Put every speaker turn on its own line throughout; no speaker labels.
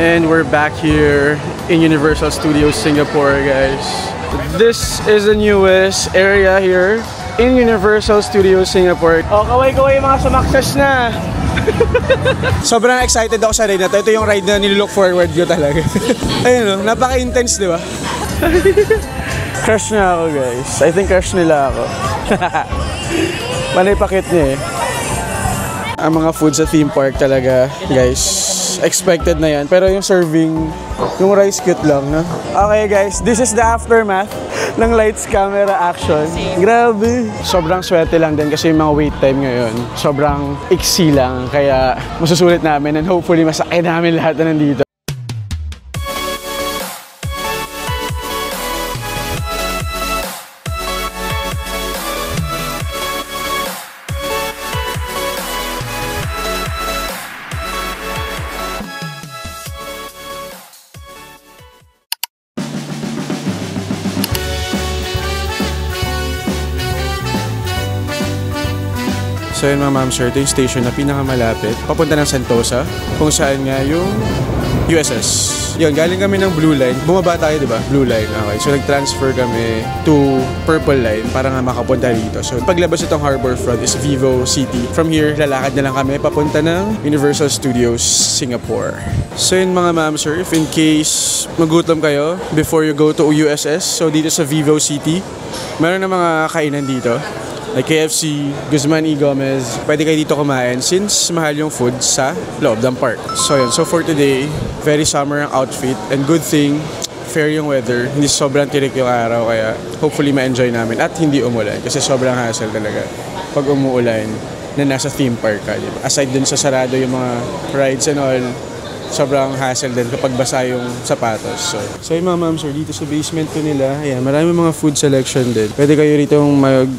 And we're back here in Universal Studios Singapore, guys. This is the newest area here in Universal Studios Singapore. Oh, kaway-kaway mga sumakses na! Sobrang excited ako sa ride na to. Ito yung ride na nilook forward ko talaga. Ayun o, napaka-intense, di ba? Crush na ako, guys. I think crush nila ako. Panay pakit niya eh. Ang mga food sa theme park talaga, guys. Expected na yan. Pero yung serving, yung rice cute lang, no? Okay, guys. This is the aftermath ng lights, camera, action. Grabe! Sobrang swerte lang din kasi yung mga wait time ngayon. Sobrang iksi lang. Kaya masusulit namin and hopefully masakay namin lahat na nandito. So yun mga ma'am sir, ito yung station na pinakamalapit papunta ng Sentosa, kung saan nga yung USS. Yun, galing kami ng Blue Line. Bumaba tayo, di ba? Blue Line. Okay. So nag-transfer kami to Purple Line para nga makapunta dito. So paglabas itong Harbourfront is Vivo City. From here, lalakad na lang kami papunta ng Universal Studios Singapore. So yun mga ma'am sir, if in case magutom kayo before you go to USS, so dito sa Vivo City, meron na mga kainan dito. Like KFC, Guzman E. Gomez. Pwede kayo dito kumain since mahal yung food sa loob ng park. So yun, so for today, very summer ang outfit and good thing, fair yung weather. Hindi sobrang tirik yung araw kaya hopefully ma-enjoy namin at hindi umulan kasi sobrang hassle talaga pag umuulan na nasa theme park ka. Diba? Aside dun sa sarado yung mga rides and all, sobrang hassle din kapag basa yung sapatos. So yung mga ma'am sir, dito sa basement ko nila, ayan, marami mga food selection din. Pwede kayo rito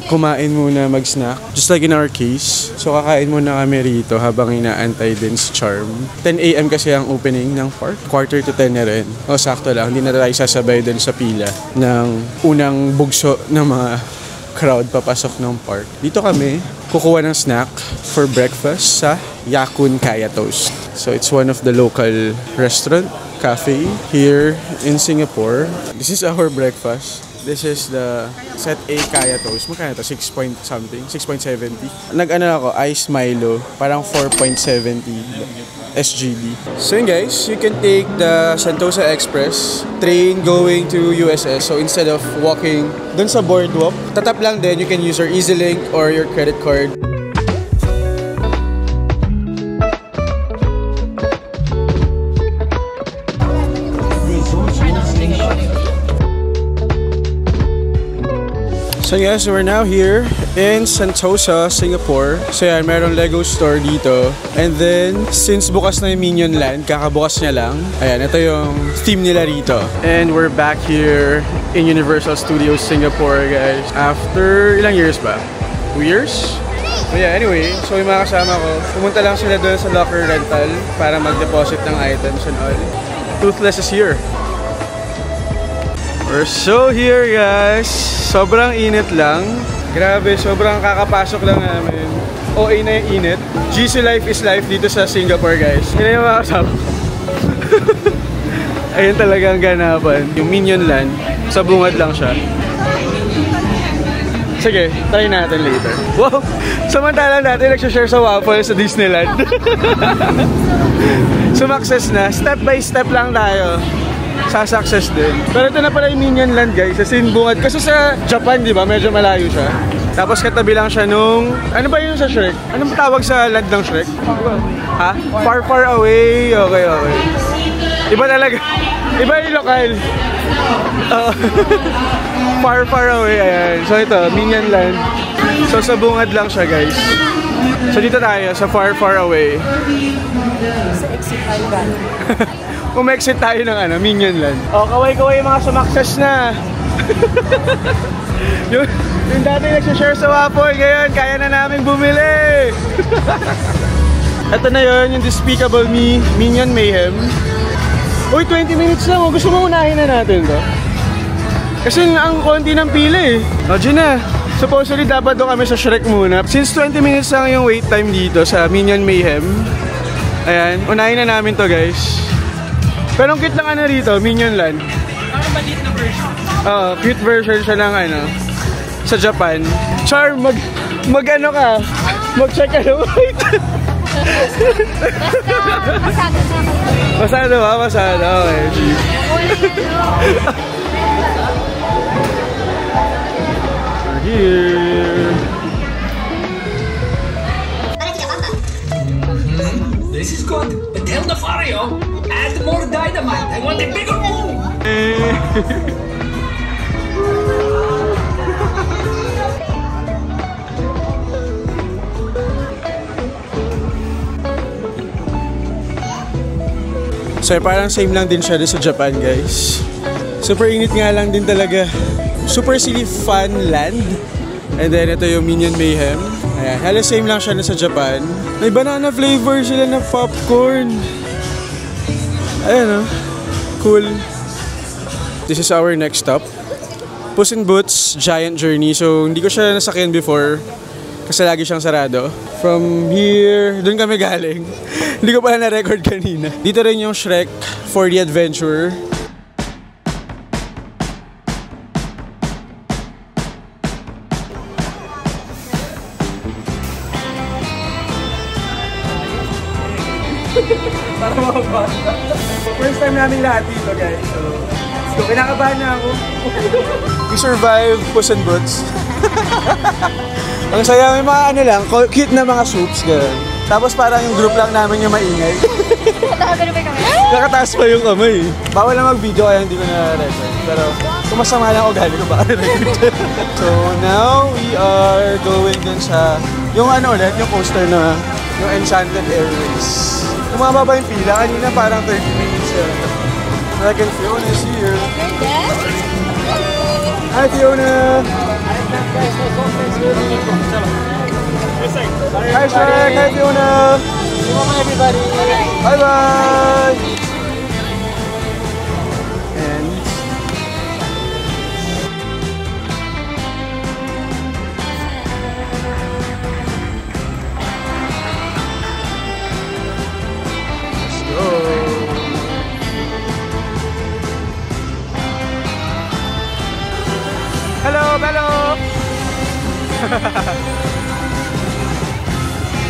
kumain muna, mag-snack. Just like in our case. So kakain muna kami rito habang inaantay din si Charm. 10 AM kasi ang opening ng park. Quarter to 10 na rin. O sakto lang, hindi na tayo sasabay din sa pila ng unang bugso ng mga crowd papasok ng park. Dito kami kukuha ng snack for breakfast sa Yakun Kaya Toast. So it's one of the local restaurant, cafe here in Singapore. This is our breakfast. This is the set A Kaya Toast. Magkano ito? 6 point something? 6.70. Nag-ano ako, Ice Milo. Parang 4.70 SGD. So yun guys, you can take the Sentosa Express train going to USS. So instead of walking dun sa boardwalk, tatap lang din, you can use your EasyLink or your credit card. So yes, we're now here in Sentosa, Singapore. So yan, merong Lego store dito. And then, since bukas na yung Minion Land, kakabukas niya lang. Ayan, ito yung theme nila rito. And we're back here in Universal Studios Singapore, guys. After ilang years ba? 2 years? So yeah, anyway, so yung mga kasama ko, pumunta lang sila doon sa locker rental para mag-deposit ng items and all. Toothless is here. We're so here, guys. Sobrang init lang. Grabe, sobrang kakapasok lang namin. OA na yung init. GC life is life dito sa Singapore, guys. Yun yung mga kasama. Ayun talaga ang ganapan. Yung Minion Land, sa bungad lang siya. Sige, try natin later. Wow! Samantalang natin nagsashare sa waffle sa Disneyland. Sumakses na. Step by step lang tayo. Sa-success din. Pero ito na pala yung Minion Land, guys. Kasi bungad. Kasi sa Japan, di ba? Medyo malayo siya. Tapos katabi lang siya nung... Ano ba yun sa Shrek? Anong tawag sa land ng Shrek? Ha? Far, far away. Okay, okay. Iba talaga. Iba yung lokal. Far, far away. Ayan. So ito, Minion Land. So sa bungad lang siya, guys. So dito tayo, sa far, far away.
Sa exit tayo galing.
Umexit tayo ng Minion Land. Oh, kaway-kaway mga sumakses na. yung dati nagsashare sa waffle, ngayon kaya na namin bumili. Ito na yun, yung Despicable Me Minion Mayhem. Uy, 20 minutes lang. Gusto mo unahin na natin to? Kasi ang konti ng pila eh. O, dyan na. Supposedly dapat doon kami sa Shrek muna. Since 20 minutes lang yung wait time dito sa Minion Mayhem. Ayan, unahin na namin to, guys. Pero ang cute lang ano rito, Minion Land.
Parang maliit na version.
Oo, cute version siya ng ano, sa Japan. Char, mag-ano ka? Mag-check ka na. Wait.
Masado na.
Masado ba? Masado. Okay. We're here.
This is good, but tell the Fario, add more dynamite. I want a bigger boom.
So parang same lang din siya sa Japan, guys. Super init nga lang din talaga. Super silly fun land. And then ito yung Minion Mayhem. Ayan, halos same lang siya na sa Japan. May banana flavor sila na popcorn. Ayan, oh. Cool. This is our next stop. Puss in Boots Giant Journey. So hindi ko siya nasakyan before kasi lagi siyang sarado. From here, dun kami galing. Hindi ko pala na-record kanina. Dito rin yung Shrek 4D Adventure. Para makabasa. First time namin lahat dito, guys. So kinakabahan na ako. We survived Puss in Boots. Ang saya, may mga ano lang, cute na mga soups, gano'n. Tapos parang yung group lang namin yung maingay.
Nakagano ba kami?
Nakataas pa yung kamay. Bawal na mag-video kaya hindi ko na-record. Pero kung masama lang ugali ko, baka na-record. So now, we are going dun sa, yung ano ulit, yung poster na, yung Enchanted Airways. Kumaba ba yung pila? Kanina parang 30 minutes yun. Dragon Fiona is here.
Yes?
Hi Fiona! Hi Shrek! Hi Fiona!
Welcome everybody.
Bye bye! And let's go! Hello, hello!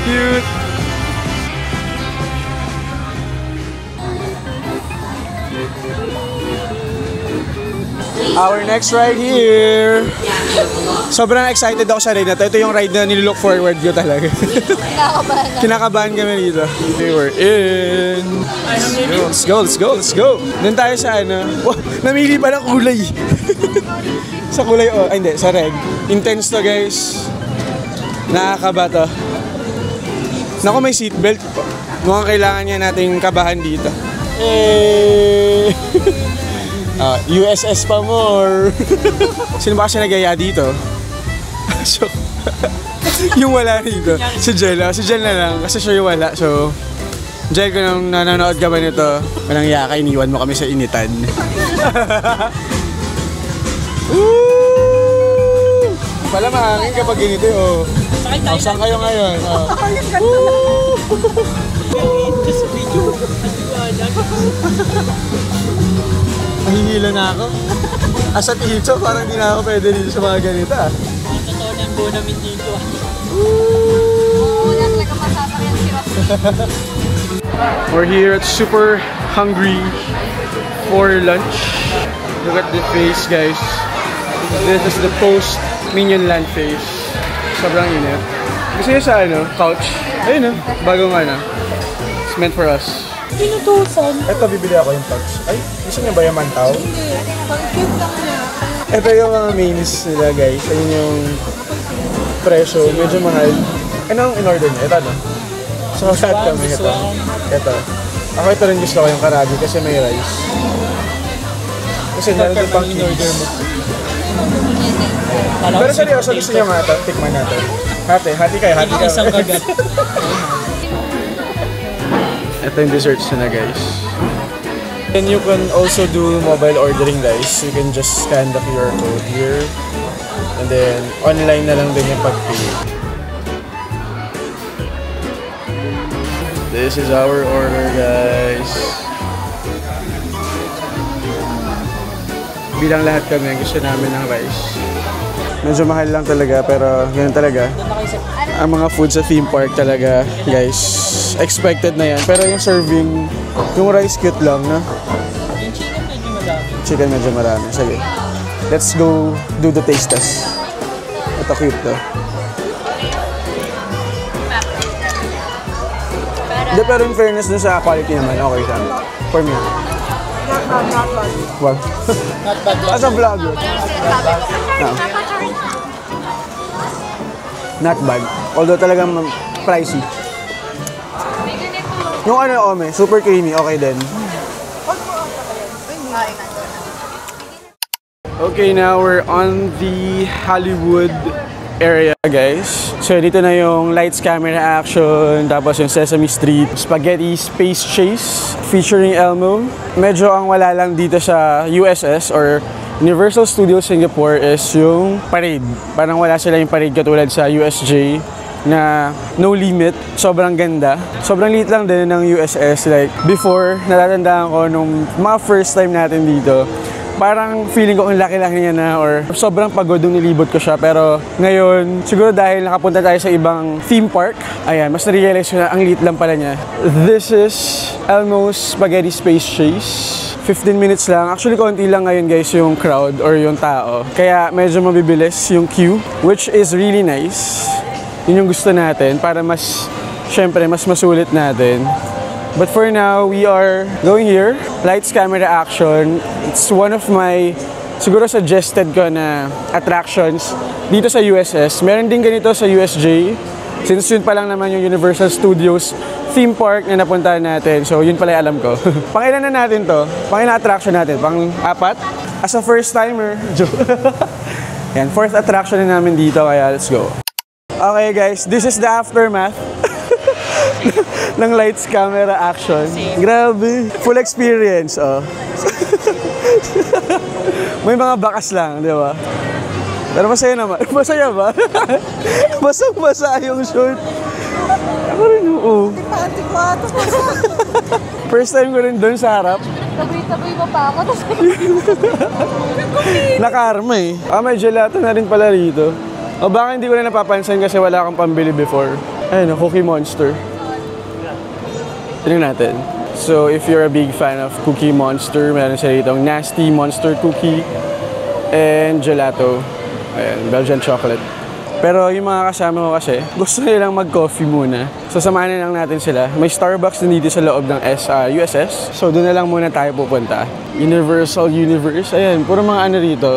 Cute! Our next ride here! Sobrang excited ako sa ride na to. Ito yung ride na nilook forward ko talaga.
Kinakabahan na.
Kinakabahan kami dito. Okay, we're in! Let's go, let's go, let's go! Doon tayo sa ano. Wow, namili pa ng kulay! Sa kulay, oh, ay hindi, sa red. Intense to, guys. Nakakaba to. Naku, may seatbelt. Mukhang kailangan niya nating kabahan dito. Hey! USS pa more. Sino ba kasi nagaya dito? So, yung wala dito. Si Jel. Si Jel na lang. Kasi siya yung wala. So, Jel, kung nanonood ka ba nito, walang yaka, iniwan mo kami sa initan. Woo! Pala mahangin kapag ganito, oh. Oh, saan kayo ngayon? Oh. Nahihila na ako. Asa dito, parang di na ako pwede dito sa mga ganito, ah.
Totoo ng buo namin dito.
Wala talaga masasakyan si Ross.
We're here at Super Hungry for lunch. Look at the face, guys. This is the post Minion Land face. Sobrang init. Gusto niyo sa ano, couch? Ayun, oh, bagong ano. It's meant for us.
Pinutusan.
Ito, bibili ako yung pouch. Ay, gusto niyo ba yung mantaw?
Hindi. Pang-cute lang niya.
Ito yung mga mains nila, guys. Ayun yung presyo. Medyo mahal. Anong in-order niya? Ito, no? So, lahat kami ito. Ito. Ako ito rin gusto ko yung karabi kasi may rice. Kasi nandun pang in-order mo. Pero seryoso, gusto niyo nga ito. Tikman natin. Hati kayo, hati kayo.
Isang kagat.
Ito yung desserts na, guys. And you can also do mobile ordering, guys. You can just scan the QR code here. And then, online na lang din yung pag-pay. This is our order, guys. bilang lahat kami, gusto namin ng rice. Medyo mahal lang talaga, pero ganun talaga. Ang mga food sa theme park talaga, guys, expected na yan. Pero yung serving, yung rice cute lang, no?
Yung chicken medyo madami.
Chicken medyo marami. Sige. Let's go do the taste test. Ito cute to. Hindi, pero in fairness dun sa quality naman, okay siya. For me.
Not bad.
Wow.
Not bad.
As a vlogger. No. Not bad. Although talagang pricey. Yung ano, ome, super creamy, okay din. Okay, now we're on the Hollywood area, guys. So, dito na yung lights, camera, action, tapos yung Sesame Street, Spaghetti Space Chase, featuring Elmo. Medyo ang wala lang dito sa USS or Universal Studios Singapore is yung parade. Parang wala sila yung parade katulad sa USJ na no limit. Sobrang ganda. Sobrang liit lang din ng USS. Like, before, natatandaan ko nung mga first time natin dito, parang feeling ko ang laki-laki niya na or sobrang pagod nung nilibot ko siya. Pero ngayon, siguro dahil nakapunta tayo sa ibang theme park, ayan, mas na-realize ko na ang liit lang pala niya. This is Elmo's Spaghetti Space Chase. 15 minutes lang. Actually, konti lang ngayon guys yung crowd or yung tao. Kaya medyo mabibilis yung queue, which is really nice. Yun yung gusto natin para mas, syempre, mas masulit natin. But for now, we are going here. Lights, camera, action. It's one of my, siguro suggested ko na attractions dito sa USS. Meron din ganito sa USJ. Since yun pa lang naman yung Universal Studios theme park na napuntahan natin. So, yun pala yung alam ko. Pangilan na natin to? Pangilan attraction natin? Pang-apat? As a first-timer, joke. Yan, fourth attraction na namin dito, kaya let's go. Okay guys, this is the aftermath ng lights, camera, action. Grabe. Full experience, oh. May mga bakas lang, di ba? Pero masaya naman. Masaya ba? Basang-basa yung short. Ako rin, oo. First time ko rin doon sa harap.
Taboy-taboy mo pa ako.
Nakarma eh. May gelato na rin pala rito. O baka hindi ko na napapansin kasi wala akong pambili before. Ayun, Cookie Monster. Tingnan natin. So, if you're a big fan of Cookie Monster, meron siya dito Nasty Monster Cookie and gelato. Ayan, Belgian chocolate. Pero yung mga kasama ko kasi, gusto nilang mag-coffee muna. So, samahan na lang natin sila. May Starbucks din dito sa loob ng USS. So, doon na lang muna tayo pupunta. Universal Universe. Ayan, puro mga ano rito.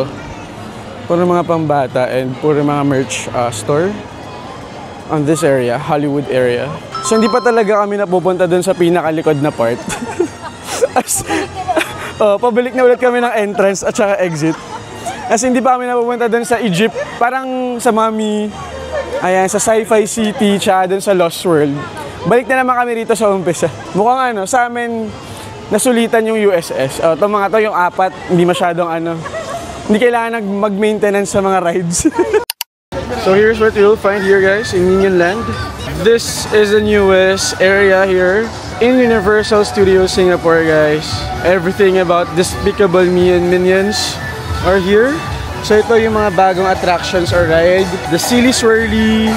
Puro mga pambata and puro mga merch store on this area, Hollywood area. So, hindi pa talaga kami napupunta doon sa pinakalikod na part. Pabalik na ulit kami ng entrance at saka exit. Kasi hindi pa kami napupunta doon sa Egypt, parang sa Mami, ayan, sa Sci-Fi City, tsaka doon sa Lost World. Balik na naman kami rito sa umpisa. Mukhang ano, sa amin, nasulitan yung USS. Itong mga to, yung apat, hindi masyadong ano, hindi kailangan mag-maintenance sa mga rides. So here's what you'll find here guys, in Minion Land. This is the newest area here in Universal Studios Singapore guys. Everything about Despicable Me and Minions are here. So ito yung mga bagong attractions or ride. The Silly Swirly.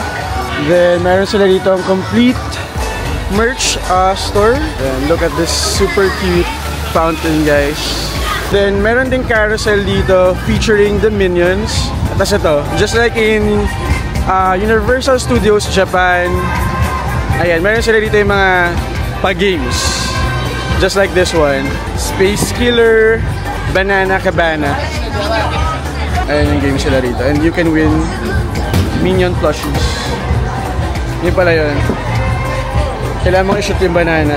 Then meron sila dito ang complete merch store. Then look at this super cute fountain guys. Then meron ding carousel dito featuring the Minions. Tapos ito, just like in Universal Studios Japan. Ayan, meron sila dito yung mga pa-games. Just like this one. Space Killer, Banana Cabana. Ayan yung game sila rito. And you can win Minion plushies. Yun pala yun. Kailangan mong i-shoot yung banana.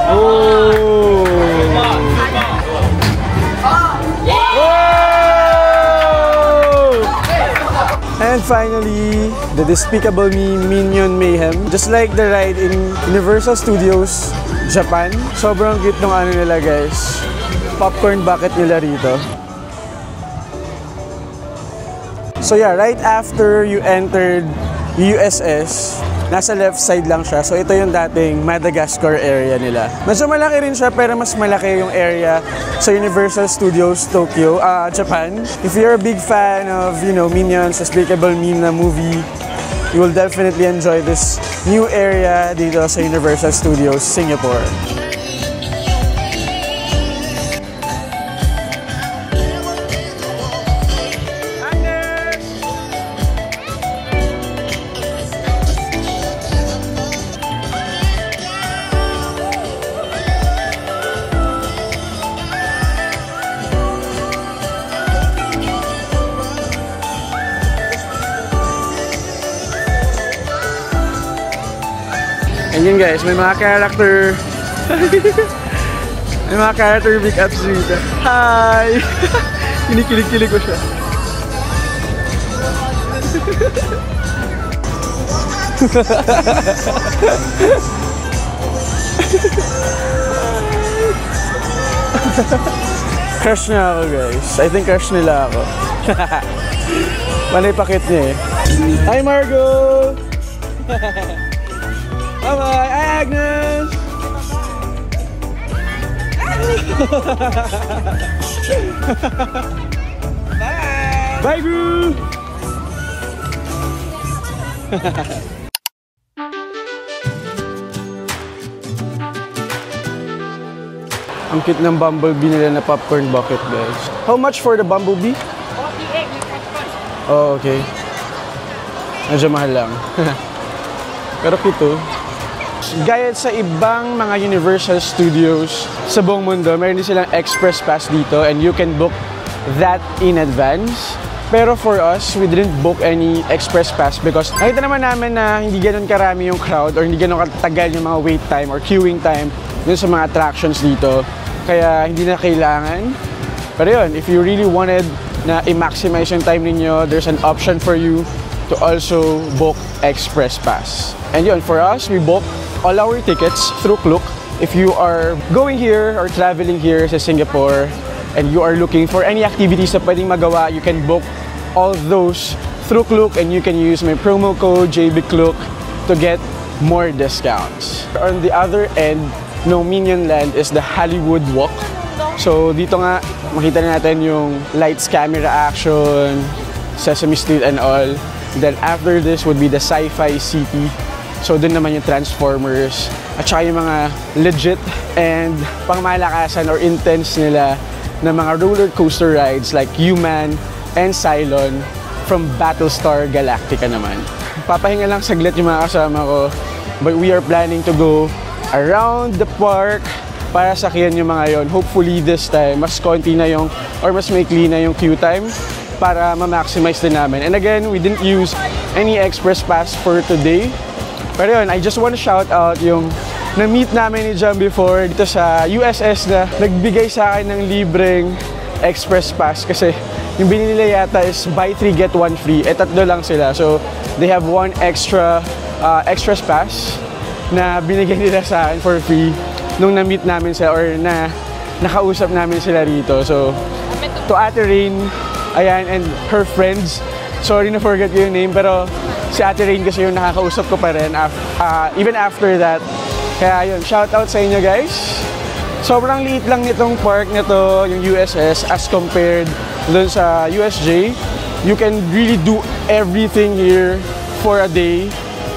Oh! And finally, the Despicable Me Minion Mayhem. Just like the ride in Universal Studios Japan, sobrang cute ng ano nila guys. Popcorn bucket nila rito. So yeah, right after you entered USS, Nasa left side lang siya. So ito yung dating Madagascar area nila. Medyo malaki rin siya pero mas malaki yung area sa Universal Studios Tokyo, Japan. If you're a big fan of, you know, Minions, Despicable Me na movie, you will definitely enjoy this new area dito sa Universal Studios Singapore. And yun guys, may mga character. May mga character big ups dito. Hi! Kinikilig-kilig ko siya. Crush niya ako guys. I think crush nila ako. Panay pakit niya eh. Hi Margo! Bye-bye! Hi, Agnes! Bye! Bye, Gru! Ang cute ng bumblebee nila na popcorn bucket, guys. How much for the bumblebee?
48 with extras.
Oh, okay. Medyo mahal lang. Pero cute oh. Gaya sa ibang mga Universal Studios sa buong mundo, meron din silang express pass dito and you can book that in advance. Pero for us, we didn't book any express pass because nakita naman namin na hindi ganun karami yung crowd or hindi ganun katagal yung mga wait time or queuing time dun sa mga attractions dito. Kaya hindi na kailangan. Pero yun, if you really wanted na i-maximize yung time ninyo, there's an option for you to also book express pass. And yun, for us, we book all our tickets through Klook. If you are going here or traveling here sa Singapore and you are looking for any activities na pwedeng magawa, you can book all those through Klook and you can use my promo code JBKlook to get more discounts. On the other end, no Minion Land is the Hollywood Walk. So dito nga, makita na natin yung lights, camera action, Sesame Street and all. Then after this would be the Sci-Fi City. So dun naman yung Transformers at saka yung mga legit and pangmalakasan or intense nila na mga roller coaster rides like Human and Cylon from Battlestar Galactica naman. Papahinga lang saglit yung mga kasama ko, but we are planning to go around the park para sakyan yung mga yon. Hopefully this time mas konti na yung or mas maikli na yung queue time para ma-maximize din namin. And again, we didn't use any express pass for today. Pero yun, I just want to shout out yung na-meet namin ni John before dito sa USS na nagbigay sa akin ng libreng express pass kasi yung binili nila yata is buy 3 get 1 free. Tatlo lang sila. So, they have one extra express pass na binigay nila sa akin for free nung na-meet namin sila or na nakausap namin sila rito. So, to Ate Rain, ayan, and her friends. Sorry na forget ko yung name, pero si Ate Rain kasi yung nakakausap ko pa rin even after that. Kaya yun, shout out sa inyo guys. Sobrang liit lang nitong park nito, yung USS, as compared dun sa USJ. You can really do everything here for a day.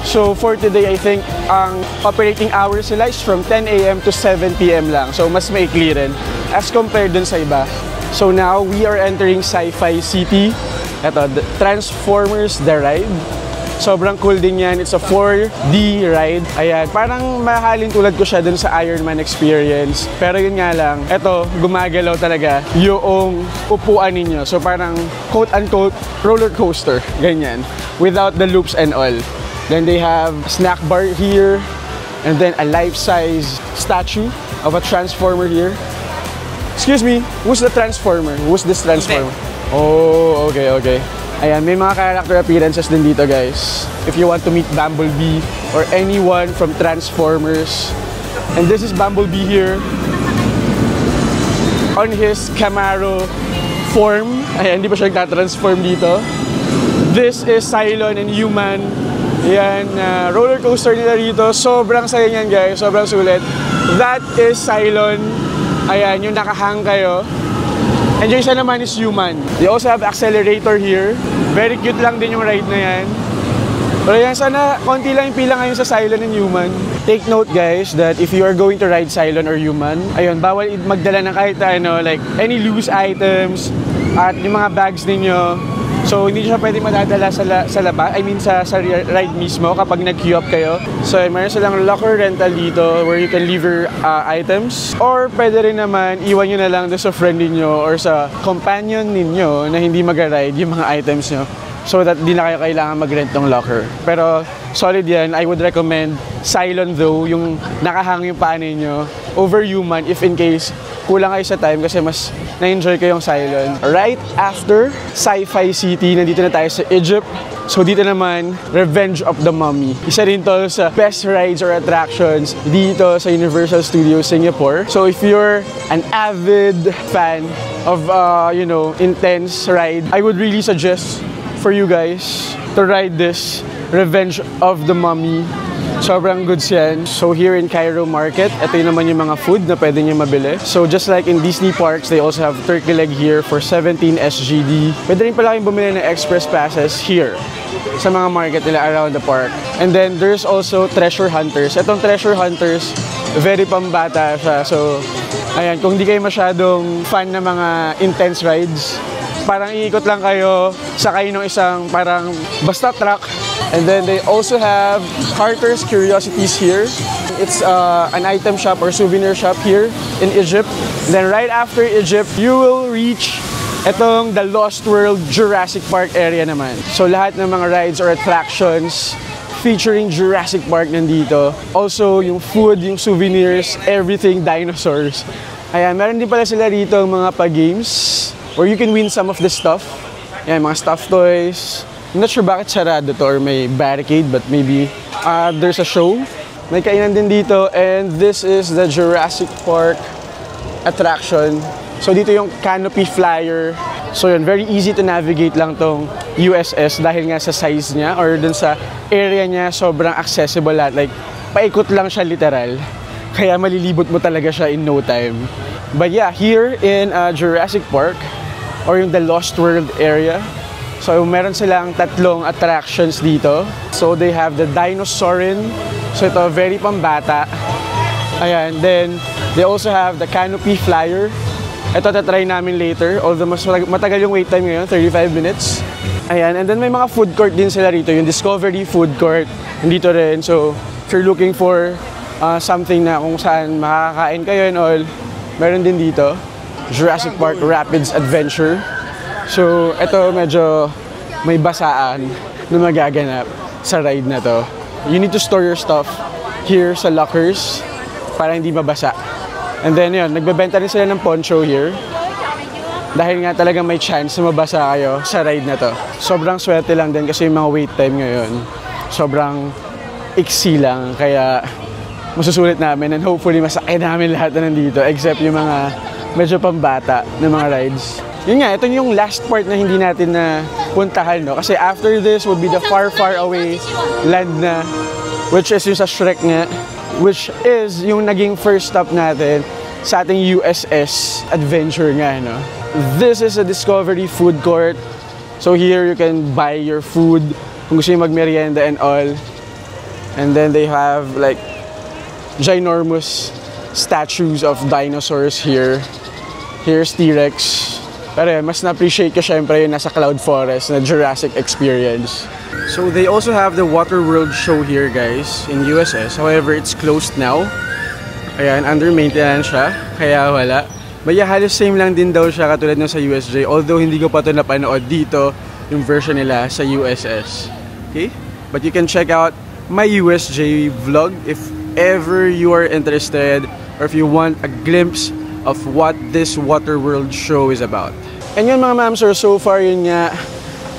So for today, I think ang operating hours nila is from 10 AM to 7 PM lang. So mas maikli rin as compared dun sa iba. So now we are entering Sci-Fi City. Ito, Transformers The Ride. Sobrang cool din yan. It's a 4D ride. Ayan, parang mahalin tulad ko siya dun sa Iron Man experience. Pero yun nga lang, ito, gumagalaw talaga yung upuan ninyo. So parang quote-unquote roller coaster. Ganyan. Without the loops and all. Then they have a snack bar here. And then a life-size statue of a Transformer here. Excuse me, who's the Transformer? Who's this Transformer? Oh, okay, okay. Ayan, may mga character appearances din dito, guys. If you want to meet Bumblebee or anyone from Transformers. And this is Bumblebee here on his Camaro form. Ayan, hindi pa siya nagtatransform dito. This is Cylon and Human Yan, roller coaster nila rito. Sobrang saya niyan guys, sobrang sulit. That is Cylon. Ayan, yung nakahang kayo. And yung isa naman is Human. They also have accelerator here. Very cute lang din yung ride na yan. Pero yan, sana konti lang yung pila ngayon sa Cylon and Human. Take note guys that if you are going to ride Cylon or Human, ayun, bawal magdala ng kahit ano, like any loose items at yung mga bags ninyo. So hindi siya pwede madadala sa laba, I mean sa ride mismo kapag nag-queue up kayo. So mayroon silang locker rental dito where you can leave your items. Or pwede rin naman iwan nyo na lang doon sa friend niyo or sa companion ninyo na hindi mag-ride yung mga items nyo. So that di na kayo kailangan mag-rent ng locker. Pero solid yan. I would recommend Cylon though, yung nakahang yung paa ninyo over Human if in case kulang kayo sa time kasi mas na-enjoy ko yung Cylon. Right after Sci-Fi City, nandito na tayo sa Egypt. So dito naman, Revenge of the Mummy. Isa rin to sa best rides or attractions dito sa Universal Studios Singapore. So if you're an avid fan of, you know, intense ride, I would really suggest for you guys to ride this Revenge of the Mummy. Sobrang goods yan. So here in Cairo Market, ito yung naman yung mga food na pwede nyo mabili. So just like in Disney parks, they also have turkey leg here for 17 SGD. Pwede rin pala kayong bumili ng express passes here sa mga market nila around the park. And then there's also Treasure Hunters. Itong Treasure Hunters, very pambata siya. So ayan, kung di kayo masyadong fan ng mga intense rides, parang iikot lang kayo, sakay ng isang parang basta truck. And then they also have Carter's Curiosities here. It's an item shop or souvenir shop here in Egypt. And then right after Egypt, you will reach itong the Lost World Jurassic Park area naman. So lahat ng mga rides or attractions featuring Jurassic Park nandito. Also yung food, yung souvenirs, everything dinosaurs. Ayan, meron din pala sila rito mga pa-games where you can win some of the stuff. Ayan, mga stuffed toys. I'm not sure bakit sarado to or may barricade, but maybe there's a show. May kainan din dito, and this is the Jurassic Park attraction. So dito yung canopy flyer. So yun, very easy to navigate lang tong USS dahil nga sa size niya or dun sa area niya, sobrang accessible lahat. Like, paikot lang siya literal. Kaya malilibot mo talaga siya in no time. But yeah, here in Jurassic Park, or yung the Lost World area, so meron silang tatlong attractions dito. So they have the Dinosaurin. So ito, very pambata. Ayan, then they also have the Canopy Flyer. Ito tatry namin later, although mas matagal yung wait time ngayon, 35 minutes. Ayan, and then may mga food court din sila rito, yung Discovery Food Court, dito rin. So if you're looking for something na kung saan makakain kayo and all, meron din dito. Jurassic Park Rapids Adventure. So, ito medyo may basaan na magaganap sa ride na to. You need to store your stuff here sa lockers para hindi mabasa. And then yun, nagbebenta rin sila ng poncho here. Dahil nga talagang may chance na mabasa kayo sa ride na to. Sobrang swerte lang din kasi yung mga wait time ngayon, sobrang iksi lang. Kaya masusulit namin and hopefully masakay namin lahat na nandito except yung mga medyo pambata na mga rides. Yun nga, ito yung last part na hindi natin na puntahan, no? Kasi after this would be the far, far away land na, which is yung sa Shrek nga, which is yung naging first stop natin sa ating USS adventure nga, no? This is a Discovery Food Court. So here you can buy your food kung gusto yung magmerienda and all. And then they have like ginormous statues of dinosaurs here. Here's T-Rex. Pero yun, mas na-appreciate ko syempre yung nasa Cloud Forest na Jurassic experience. So they also have the Water World show here guys in USS. However, it's closed now. Ayan, under maintenance siya. Kaya wala. But yeah, halos same lang din daw siya katulad ng sa USJ. Although hindi ko pa ito napanood dito yung version nila sa USS. Okay? But you can check out my USJ vlog if ever you are interested or if you want a glimpse of what this Water World show is about. And yun mga ma'am sir, so far yun nga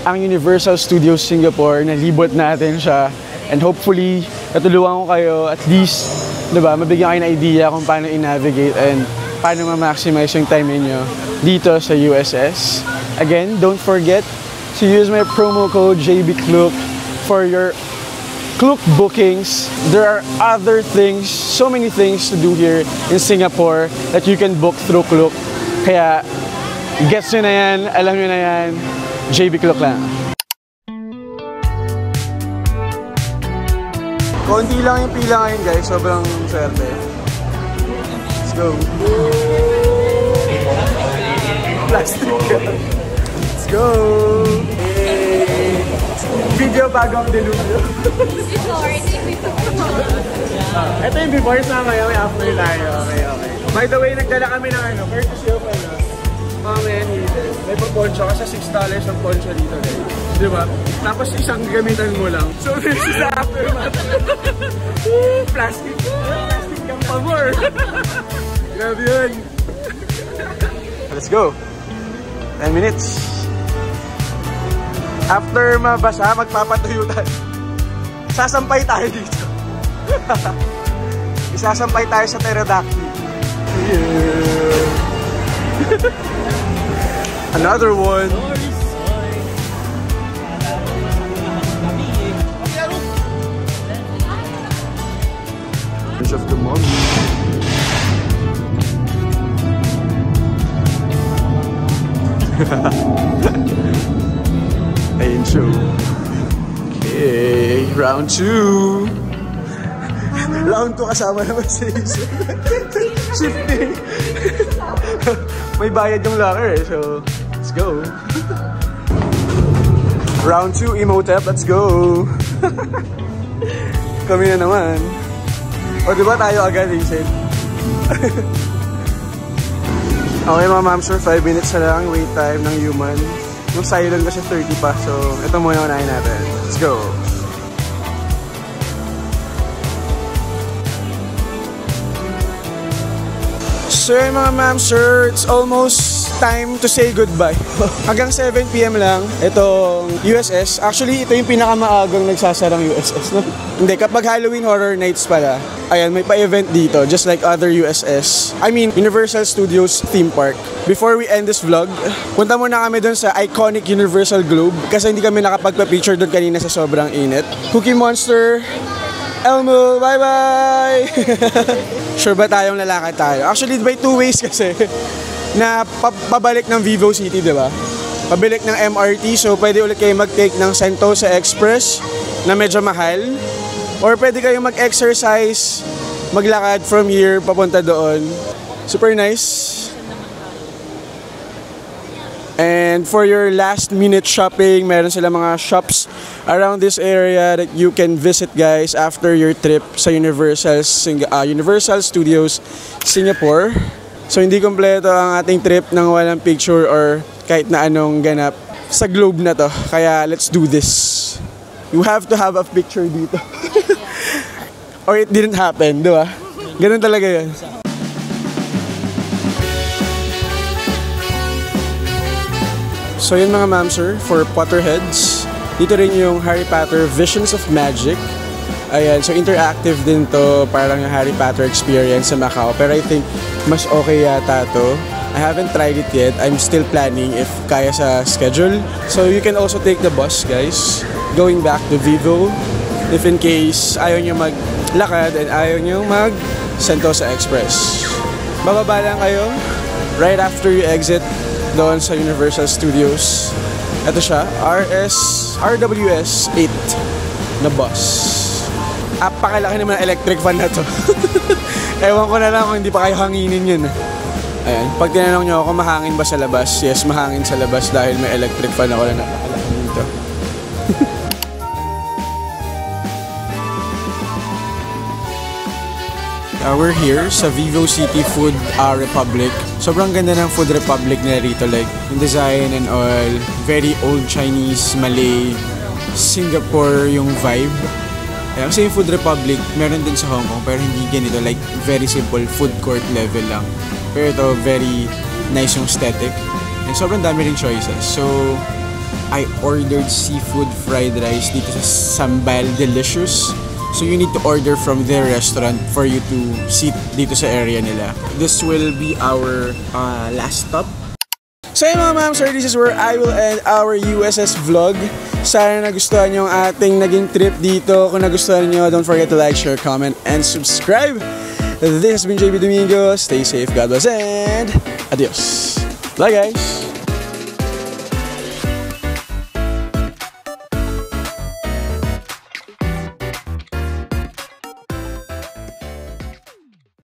ang Universal Studios Singapore, nalibot natin siya and hopefully natulungan ko kayo at least, diba, mabigyan kayo ng idea kung paano i-navigate and paano ma-maximize yung time ninyo dito sa USS. Again, don't forget to use my promo code JBClook for your Klook bookings. There are other things, so many things to do here in Singapore that you can book through Klook. Kaya, gets nyo na yan, alam nyo na yan, JB Klook lang. Konti lang yung pila ngayon guys, sobrang swerte. Let's go. Plastic. Let's go. Hey. Video bago ang diluvyo. Ito yung before, sa ngayon, may after tayo. Okay. By the way, nagdala kami ng courtesy of Mama and Hazel. May pa-poncho kasi $6 ang poncho dito guys. Diba? Tapos isang gamitan mo lang. So this is the aftermath. Plastic. Plastic kang pamor. Grabe yun. Let's go. 10 minutes. After mabasa, magpapatuyo tayo. Sasampay tayo dito. Isasampay tayo sa pterodactyl. Yeah. Another one. Of the Mummy. Ayun show. Okay, round 2. Round 2 kasama naman si shifting. May bayad yung locker so let's go. Round 2 Imhotep, let's go. Kami na naman. O diba tayo agad, Hazel? Okay mga ma'am, sure 5 minutes na lang wait time ng human. Yung silent kasi 30 pa, so ito muna unahin natin. Let's go! So yun mga ma'am, sir, it's almost time to say goodbye. Hanggang 7 PM lang itong USS. Actually, ito yung pinakamaagang nagsasarang USS. No? Hindi, kapag Halloween Horror Nights pala, ayan, may pa-event dito, just like other USS. I mean, Universal Studios theme park. Before we end this vlog, punta muna kami dun sa iconic Universal Globe kasi hindi kami nakapagpa-picture dun kanina sa sobrang init. Cookie Monster, Elmo, bye-bye! Sure ba tayong lalakad tayo? Actually, by 2 ways kasi na pabalik ng Vivo City, di ba? Pabalik ng MRT, so pwede ulit kayo mag-take ng Sentosa Express na medyo mahal. Or pwede kayong mag-exercise, maglakad from here, papunta doon. Super nice. And for your last minute shopping, meron sila mga shops around this area that you can visit guys after your trip sa Universal Studios Singapore. So hindi kompleto ang ating trip nang walang picture or kahit na anong ganap sa globe na to. Kaya let's do this. You have to have a picture dito. Or it didn't happen, di ba? Ganun talaga yan. So yun mga ma'am sir, for Potterheads, dito rin yung Harry Potter Visions of Magic. Ayan, so interactive din to, parang yung Harry Potter experience sa Macau. Pero I think mas okay yata to. I haven't tried it yet. I'm still planning if kaya sa schedule. So you can also take the bus guys, going back to Vivo. If in case ayaw nyo maglakad and ayaw nyo mag Sentosa Express. Bababa lang kayo right after you exit doon sa Universal Studios. Ito siya, RWS 8 na bus. Apakalaki naman ang electric fan na to. Ewan ko na lang kung hindi pa kayo hanginin yun. Ayan, pag tinanong nyo ako mahangin ba sa labas, yes, mahangin sa labas dahil may electric fan ako na napakalaki dito. We're here sa Vivo City Food Republic. Sobrang ganda ng Food Republic nila rito, like yung design and all. Very old Chinese, Malay, Singapore yung vibe. Kasi yung Food Republic, meron din sa Hong Kong pero hindi ganito, like very simple food court level lang. Pero ito, very nice yung aesthetic. And sobrang dami rin choices. So, I ordered seafood fried rice dito sa Sambal Delicious. So you need to order from their restaurant for you to sit dito sa area nila. This will be our last stop. So yun mga ma'am, sir, this is where I will end our USS vlog. Sana nagustuhan nyo ang ating naging trip dito. Kung nagustuhan nyo, don't forget to like, share, comment, and subscribe. This has been JB Domingo. Stay safe, God bless, and adios. Bye guys!